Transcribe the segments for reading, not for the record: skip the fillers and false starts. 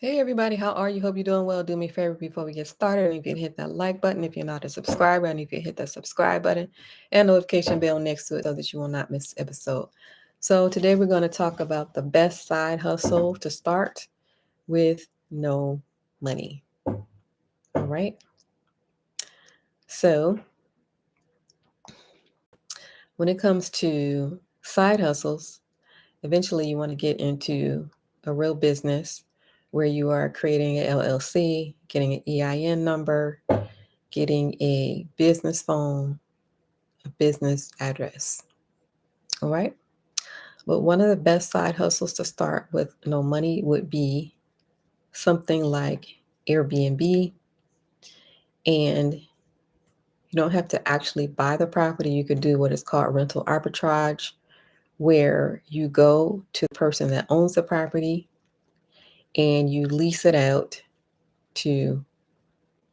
Hey everybody, how are you? Hope you're doing well. Do me a favor before we get started. And if you can hit that like button, if you're not a subscriber, and if you hit that subscribe button and notification bell next to it so that you will not miss episode. So today we're going to talk about the best side hustle to start with no money. All right. So when it comes to side hustles, eventually you want to get into a real business where you are creating an LLC, getting an EIN number, getting a business phone, a business address. All right. But one of the best side hustles to start with no money would be something like Airbnb. And you don't have to actually buy the property. You could do what is called rental arbitrage, where you go to the person that owns the property and you lease it out to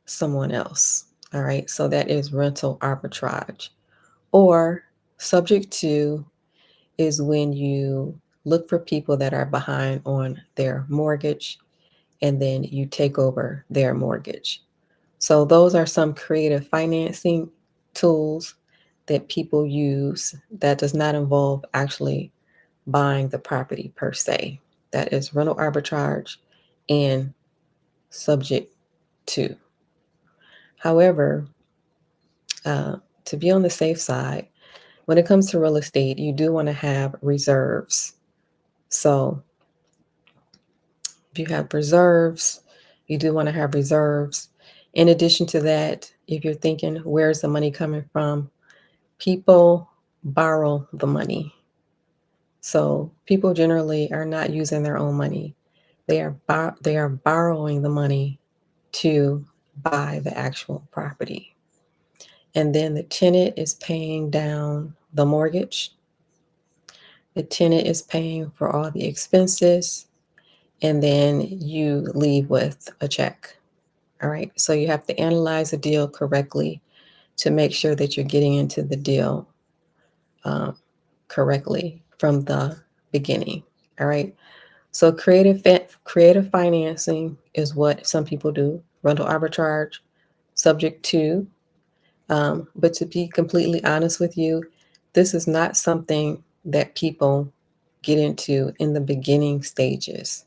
someone else. All right. So that is rental arbitrage. Or subject to is when you look for people that are behind on their mortgage and then you take over their mortgage. So, those are some creative financing tools that people use that does not involve actually buying the property per se. That is rental arbitrage and subject to. However, to be on the safe side, when it comes to real estate, you do want to have reserves. So, if you have reserves, you do want to have reserves. In addition to that, if you're thinking, where's the money coming from? People borrow the money. So people generally are not using their own money. They are borrowing the money to buy the actual property. And then the tenant is paying down the mortgage. The tenant is paying for all the expenses, and then you leave with a check. All right. So you have to analyze the deal correctly to make sure that you're getting into the deal um, correctly from the beginning. All right. So creative financing is what some people do. Rental arbitrage, subject to. But to be completely honest with you, this is not something that people get into in the beginning stages.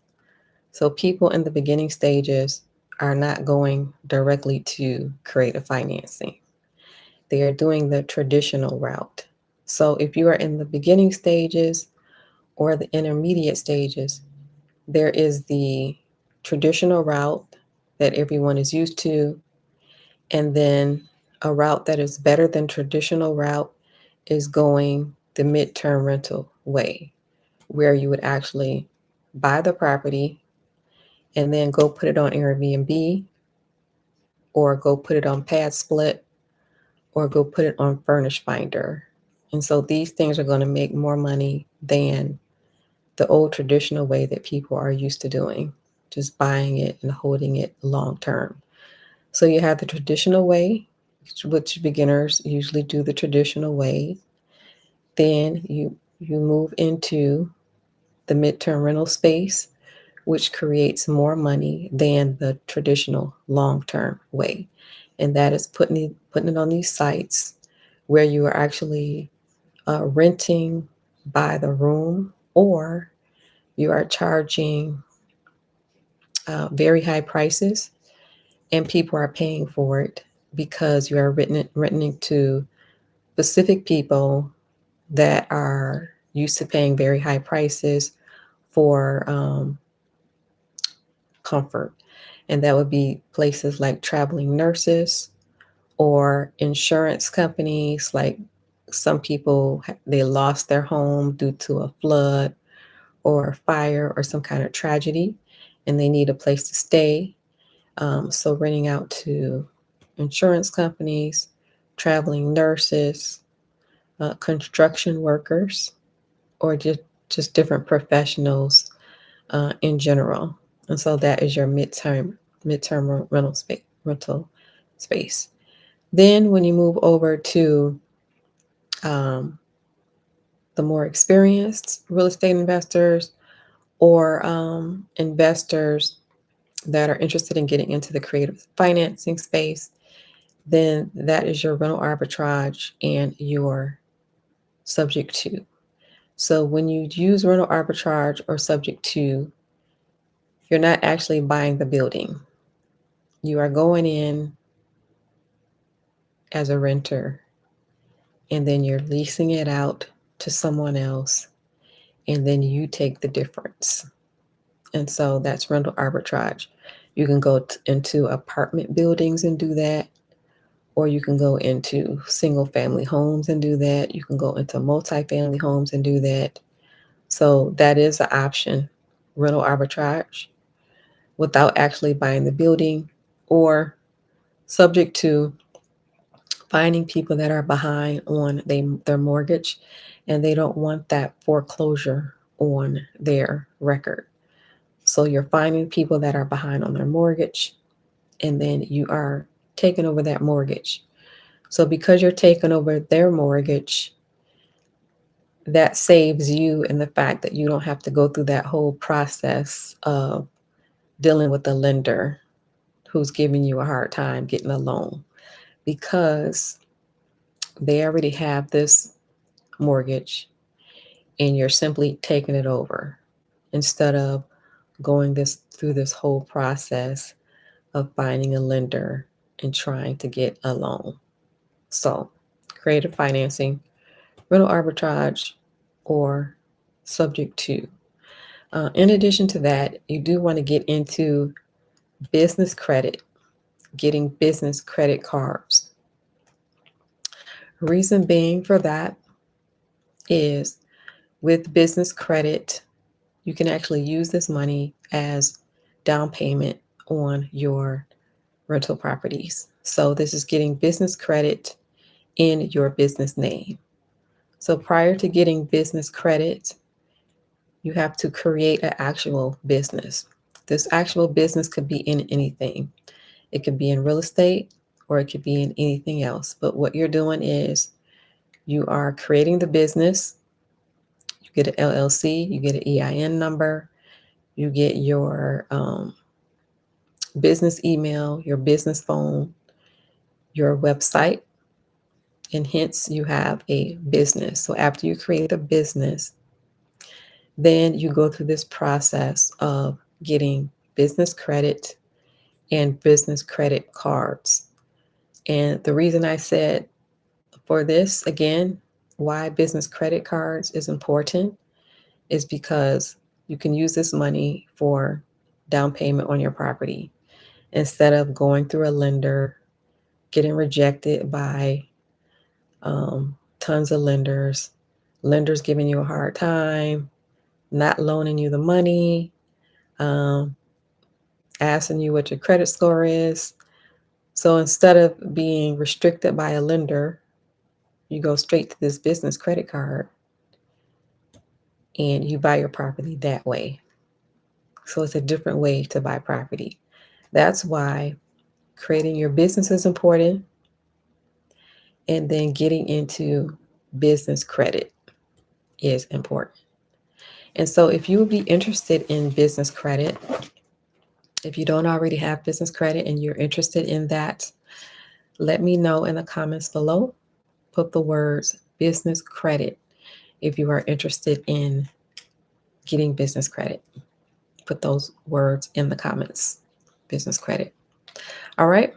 So people in the beginning stages are not going directly to creative financing. They are doing the traditional route. So if you are in the beginning stages or the intermediate stages, there is the traditional route that everyone is used to, and then a route that is better than traditional route is going the midterm rental way, where you would actually buy the property and then go put it on Airbnb or go put it on Pad Split or go put it on Furnish Finder. And so these things are going to make more money than the old traditional way that people are used to doing, just buying it and holding it long term. So you have the traditional way, which beginners usually do the traditional way. Then you move into the midterm rental space, which creates more money than the traditional long-term way. And that is putting it on these sites where you are actually renting by the room, or you are charging very high prices and people are paying for it because you are renting to specific people that are used to paying very high prices for comfort. And that would be places like traveling nurses or insurance companies. Like some people, they lost their home due to a flood or a fire or some kind of tragedy, and they need a place to stay. So renting out to insurance companies, traveling nurses, construction workers, or just different professionals in general. And so that is your midterm rental space. Then when you move over to um, the more experienced real estate investors or investors that are interested in getting into the creative financing space, then that is your rental arbitrage and your subject to. So when you use rental arbitrage or subject to, you're not actually buying the building. You are going in as a renter, and then you're leasing it out to someone else, and then you take the difference. And so that's rental arbitrage. You can go into apartment buildings and do that, or you can go into single family homes and do that. You can go into multifamily homes and do that. So that is an option, rental arbitrage, without actually buying the building, or subject to finding people that are behind on their mortgage and they don't want that foreclosure on their record. So you're finding people that are behind on their mortgage, and then you are taking over that mortgage. So because you're taking over their mortgage, that saves you in the fact that you don't have to go through that whole process of dealing with the lender who's giving you a hard time getting a loan, because they already have this mortgage and you're simply taking it over instead of going this through this whole process of finding a lender and trying to get a loan. So, creative financing, rental arbitrage, or subject to. In addition to that, you do want to get into business credit, getting business credit cards. Reason being for that is, with business credit, you can actually use this money as down payment on your rental properties. So this is getting business credit in your business name. So prior to getting business credit, you have to create an actual business. This actual business could be in anything. It could be in real estate or it could be in anything else. But what you're doing is you are creating the business. You get an LLC, you get an EIN number, you get your business email, your business phone, your website, and hence you have a business. So after you create the business, then you go through this process of getting business credit and business credit cards. And the reason I said for this, again, why business credit cards is important is because you can use this money for down payment on your property instead of going through a lender, getting rejected by tons of lenders, lenders giving you a hard time, not loaning you the money, um, asking you what your credit score is. So instead of being restricted by a lender, you go straight to this business credit card and you buy your property that way. So it's a different way to buy property. That's why creating your business is important, and then getting into business credit is important. And so if you would be interested in business credit, if you don't already have business credit and you're interested in that, let me know in the comments below. Put the words business credit if you are interested in getting business credit. Put those words in the comments, business credit. All right.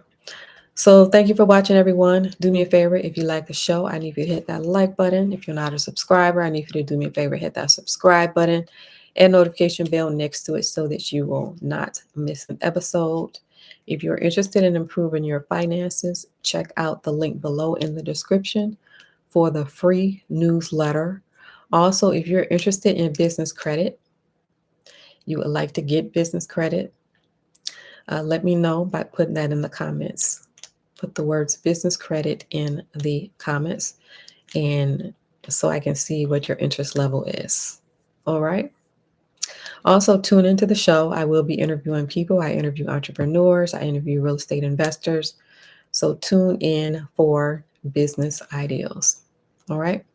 So thank you for watching, everyone. Do me a favor, if you like the show, I need you to hit that like button. If you're not a subscriber, I need you to do me a favor, hit that subscribe button and notification bell next to it so that you will not miss an episode. If you're interested in improving your finances, check out the link below in the description for the free newsletter. Also, if you're interested in business credit, you would like to get business credit, let me know by putting that in the comments. Put the words business credit in the comments, and so I can see what your interest level is. All right. Also, tune into the show. I will be interviewing people. I interview entrepreneurs. I interview real estate investors. So tune in for business ideals. All right.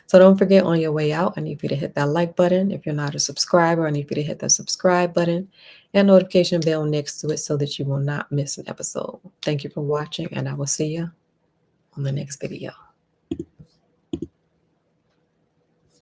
So don't forget, on your way out, I need you to hit that like button. If you're not a subscriber, I need you to hit that subscribe button and notification bell next to it so that you will not miss an episode. Thank you for watching, and I will see you on the next video.